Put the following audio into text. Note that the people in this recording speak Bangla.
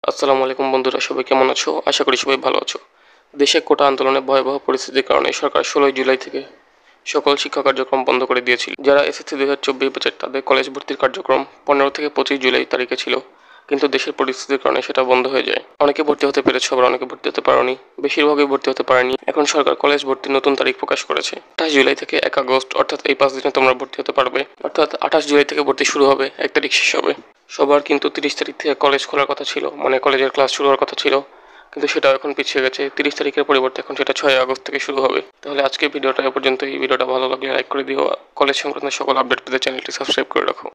আসসালামু আলাইকুম বন্ধুরা, সবাই কেমন আছো? আশা করি সবাই ভালো আছো। দেশে কোটা আন্দোলনে ভয়াবহ পরিস্থিতির কারণে সরকার 16 জুলাই থেকে সকল শিক্ষা কার্যক্রম বন্ধ করে দিয়েছিল। যারা এসএসসি 2024 ব্যাচের তাদের কলেজ ভর্তির কার্যক্রম 15 থেকে 25 জুলাই তারিখে ছিল, কিন্তু দেশের পরিস্থিতির কারণে সেটা বন্ধ হয়ে যায়। অনেকে ভর্তি হতে পেরেছে, আবার অনেকে ভর্তি হতে পারেনি, বেশিরভাগই ভর্তি হতে পারেনি। এখন সরকার কলেজ ভর্তির নতুন তারিখ প্রকাশ করেছে 28 জুলাই থেকে 1 আগস্ট, অর্থাৎ এই 5 দিনে তোমরা ভর্তি হতে পারবে। অর্থাৎ 28 জুলাই থেকে ভর্তি শুরু হবে, 1 তারিখ শেষ হবে। সবার কিন্তু 30 তারিখ থেকে কলেজ খোলার কথা ছিল, মানে কলেজের ক্লাস শুরু হওয়ার কথা ছিল, কিন্তু সেটাও এখন পিছিয়ে গেছে। 30 তারিখের পরিবর্তে এখন সেটা 6 আগস্ট থেকে শুরু হবে। তাহলে আজকে ভিডিওটা এ পর্যন্ত। এই ভিডিওটা ভালো লাগলে লাইক করে দিও। কলেজ সংক্রান্ত সকল আপডেট পেতে চ্যানেলটি সাবস্ক্রাইব করে রাখো।